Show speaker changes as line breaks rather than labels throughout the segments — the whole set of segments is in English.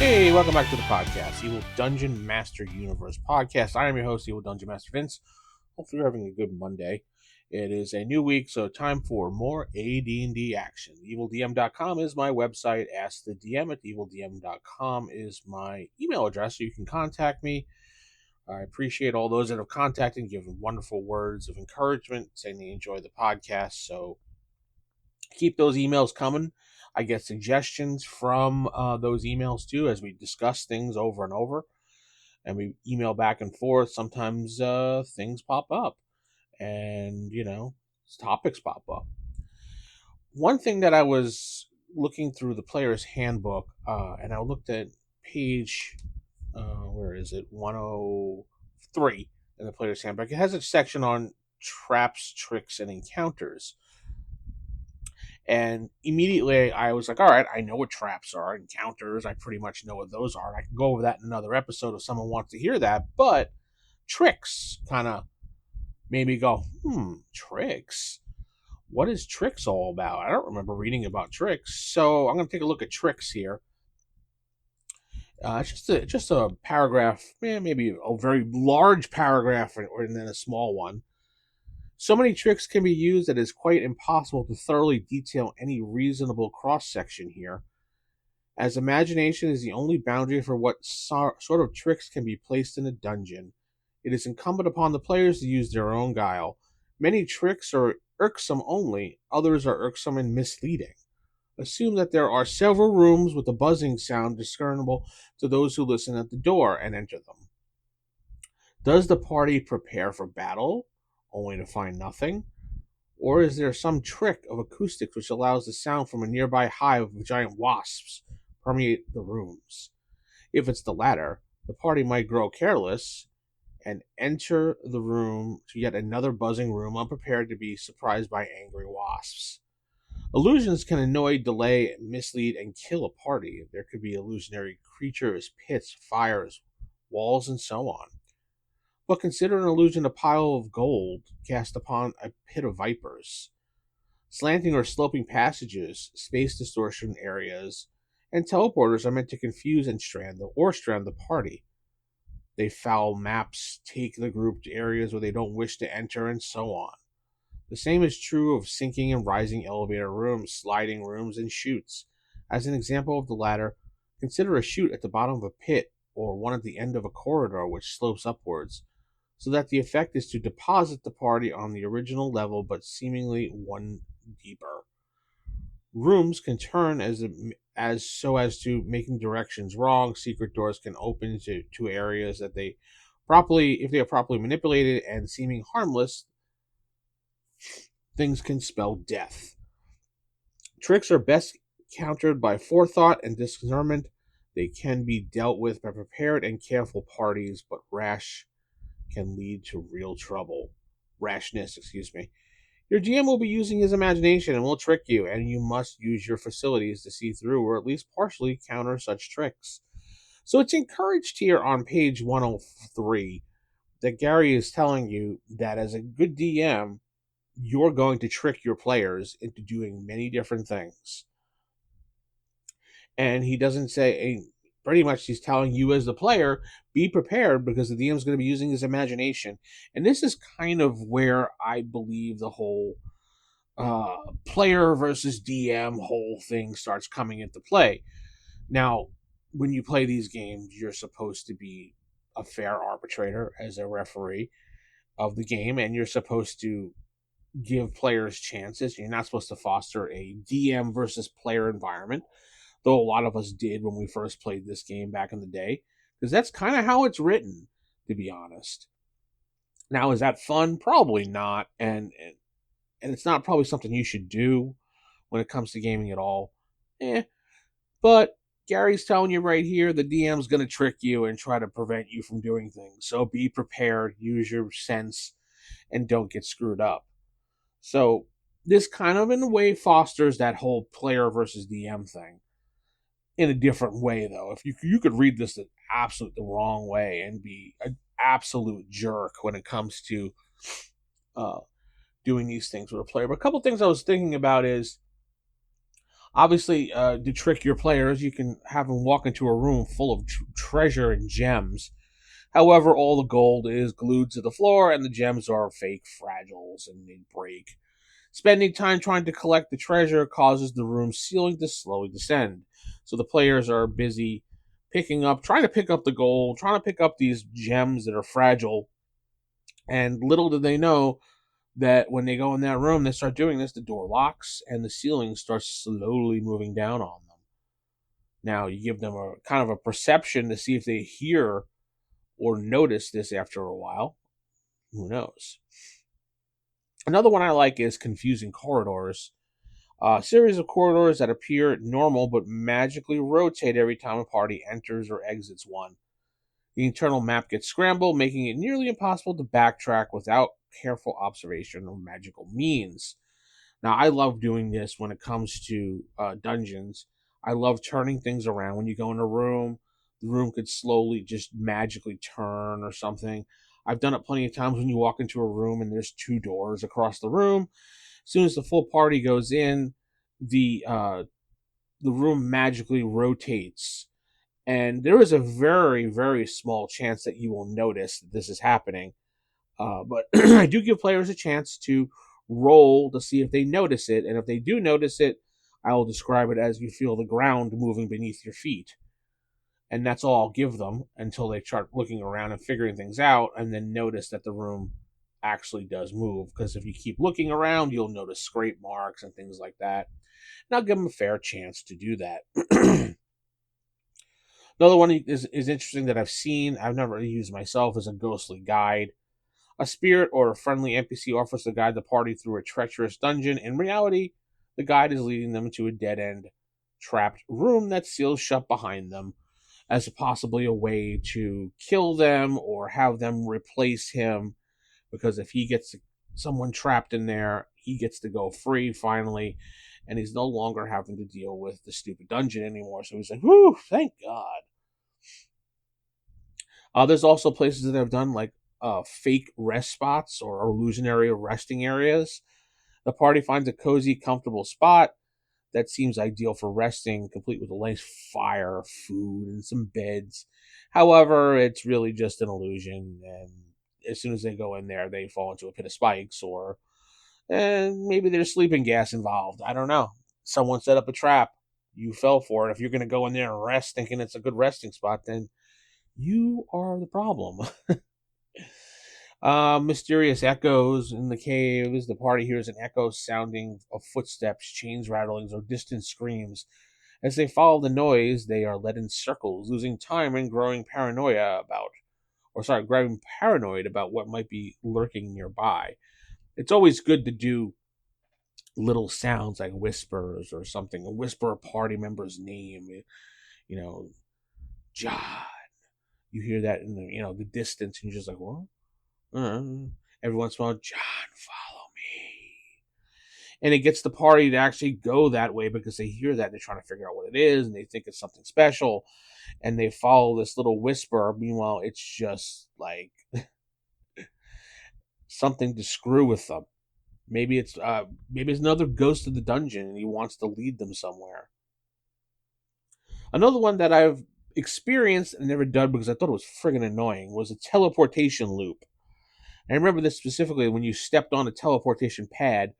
Hey, welcome back to the podcast, Evil Dungeon Master Universe podcast. I am your host, Evil Dungeon Master Vince. Hopefully you're having a good Monday. It is a new week, so time for more AD&D action. EvilDM.com is my website. Ask the DM at EvilDM.com is my email address, so you can contact me. I appreciate all those that have contacted, given wonderful words of encouragement, saying they enjoy the podcast. So keep those emails coming. I get suggestions from those emails too as we discuss things over and over, and we email back and forth. Sometimes things pop up, and topics pop up. One thing that I was looking through the player's handbook, and I looked at page where is it 103 in the player's handbook. It has a section on traps, tricks, and encounters. And immediately I was like, all right, I know what traps are, encounters. I pretty much know what those are. I can go over that in another episode if someone wants to hear that. But tricks kind of made me go, tricks? What is tricks all about? I don't remember reading about tricks. So I'm going to take a look at tricks here. Just a paragraph, maybe a very large paragraph or then a small one. So many tricks can be used that it is quite impossible to thoroughly detail any reasonable cross-section here, as imagination is the only boundary for what sort of tricks can be placed in a dungeon. It is incumbent upon the players to use their own guile. Many tricks are irksome only, others are irksome and misleading. Assume that there are several rooms with a buzzing sound discernible to those who listen at the door and enter them. Does the party prepare for battle, only to find nothing? Or is there some trick of acoustics which allows the sound from a nearby hive of giant wasps permeate the rooms? If it's the latter, the party might grow careless and enter the room to yet another buzzing room unprepared to be surprised by angry wasps. Illusions can annoy, delay, mislead, and kill a party. There could be illusionary creatures, pits, fires, walls, and so on. But consider an illusion a pile of gold cast upon a pit of vipers. Slanting or sloping passages, space distortion areas, and teleporters are meant to confuse and strand the party. They foul maps, take the group to areas where they don't wish to enter, and so on. The same is true of sinking and rising elevator rooms, sliding rooms, and chutes. As an example of the latter, consider a chute at the bottom of a pit or one at the end of a corridor which slopes upwards, so that the effect is to deposit the party on the original level but seemingly one deeper. Rooms can turn as so as to making directions wrong. Secret doors can open to areas that if they are properly manipulated and seeming harmless, things can spell death. Tricks are best countered by forethought and discernment. They can be dealt with by prepared and careful parties, but rash can lead to real trouble. Rashness, excuse me. Your GM will be using his imagination and will trick you, and you must use your facilities to see through or at least partially counter such tricks. So it's encouraged here on page 103 that Gary is telling you that as a good DM, you're going to trick your players into doing many different things. And he doesn't say, pretty much he's telling you as the player, be prepared because the DM is going to be using his imagination. And this is kind of where I believe the whole player versus DM whole thing starts coming into play. Now, when you play these games, you're supposed to be a fair arbitrator as a referee of the game, and you're supposed to give players chances. You're not supposed to foster a DM versus player environment, though a lot of us did when we first played this game back in the day, because that's kind of how it's written, to be honest. Now, is that fun? Probably not, and it's not probably something you should do when it comes to gaming at all. But Gary's telling you right here, the DM's going to trick you and try to prevent you from doing things. So be prepared, use your sense, and don't get screwed up. So this kind of, in a way, fosters that whole player versus DM thing. In a different way, though. If you could read this the absolute the wrong way and be an absolute jerk when it comes to doing these things with a player. But a couple things I was thinking about is Obviously, to trick your players, you can have them walk into a room full of treasure and gems. However, all the gold is glued to the floor and the gems are fake fragiles and they break. Spending time trying to collect the treasure causes the room's ceiling to slowly descend. So the players are busy trying to pick up the gold, trying to pick up these gems that are fragile. And little do they know that when they go in that room, they start doing this, the door locks and the ceiling starts slowly moving down on them. Now, you give them a kind of a perception to see if they hear or notice this after a while. Who knows? Another one I like is confusing corridors. A series of corridors that appear normal but magically rotate every time a party enters or exits one. The internal map gets scrambled, making it nearly impossible to backtrack without careful observation or magical means. Now, I love doing this when it comes to dungeons. I love turning things around. When you go in a room, the room could slowly just magically turn or something. I've done it plenty of times when you walk into a room and there's two doors across the room. As soon as the full party goes in, the room magically rotates, and there is a very very small chance that you will notice that this is happening. But I do give players a chance to roll to see if they notice it, and if they do notice it, I will describe it as you feel the ground moving beneath your feet, and that's all I'll give them until they start looking around and figuring things out, and then notice that the room actually does move. Because if you keep looking around, you'll notice scrape marks and things like that. And I'll give them a fair chance to do that. Another one is interesting that I've never used myself, is a ghostly guide. A spirit or a friendly NPC offers to guide the party through a treacherous dungeon. In reality, the guide is leading them to a dead end, trapped room that seals shut behind them, as possibly a way to kill them or have them replace him. Because if he gets someone trapped in there, he gets to go free finally, and he's no longer having to deal with the stupid dungeon anymore. So he's like, "Whoo, thank God." There's also places that have done like fake rest spots or illusionary resting areas. The party finds a cozy, comfortable spot that seems ideal for resting, complete with a nice fire, food, and some beds. However, it's really just an illusion, and as soon as they go in there, they fall into a pit of spikes, or and maybe there's sleeping gas involved. I don't know. Someone set up a trap. You fell for it. If you're going to go in there and rest thinking it's a good resting spot, then you are the problem. Mysterious echoes in the caves. The party hears an echo sounding of footsteps, chains rattlings, or distant screams. As they follow the noise, they are led in circles, losing time and growing paranoid about what might be lurking nearby. It's always good to do little sounds like whispers or something, or whisper a party member's name. You know, John. You hear that in the distance, and you're just like, what? Every once in a while, John, follow me. And it gets the party to actually go that way because they hear that. They're trying to figure out what it is and they think it's something special. And they follow this little whisper. Meanwhile, it's just like something to screw with them. Maybe it's another ghost of the dungeon and he wants to lead them somewhere. Another one that I've experienced and never done because I thought it was friggin' annoying was a teleportation loop. I remember this specifically when you stepped on a teleportation pad,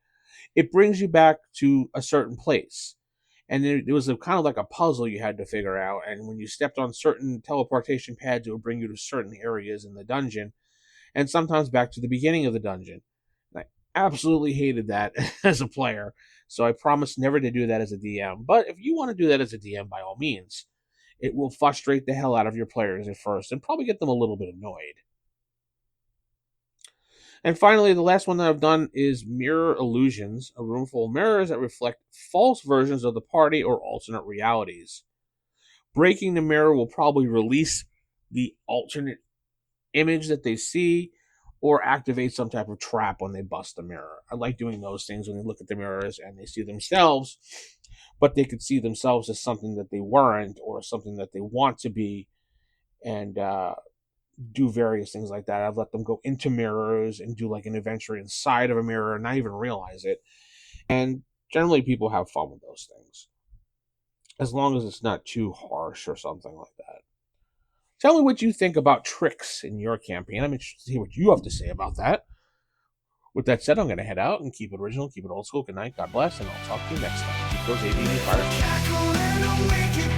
it brings you back to a certain place. And there was a kind of like a puzzle you had to figure out. And when you stepped on certain teleportation pads, it would bring you to certain areas in the dungeon and sometimes back to the beginning of the dungeon. And I absolutely hated that as a player. So I promised never to do that as a DM. But if you want to do that as a DM, by all means, it will frustrate the hell out of your players at first and probably get them a little bit annoyed. And finally, the last one that I've done is mirror illusions, a room full of mirrors that reflect false versions of the party or alternate realities. Breaking the mirror will probably release the alternate image that they see or activate some type of trap when they bust the mirror. I like doing those things when they look at the mirrors and they see themselves, but they could see themselves as something that they weren't or something that they want to be, and do various things like that. I've let them go into mirrors and do like an adventure inside of a mirror and not even realize it. And generally, people have fun with those things. as long as it's not too harsh or something like that. Tell me what you think about tricks in your campaign. I'm interested to hear what you have to say about that. With that said, I'm going to head out and keep it original, keep it old school. Good night, God bless, and I'll talk to you next time. Keep those AD&D fires.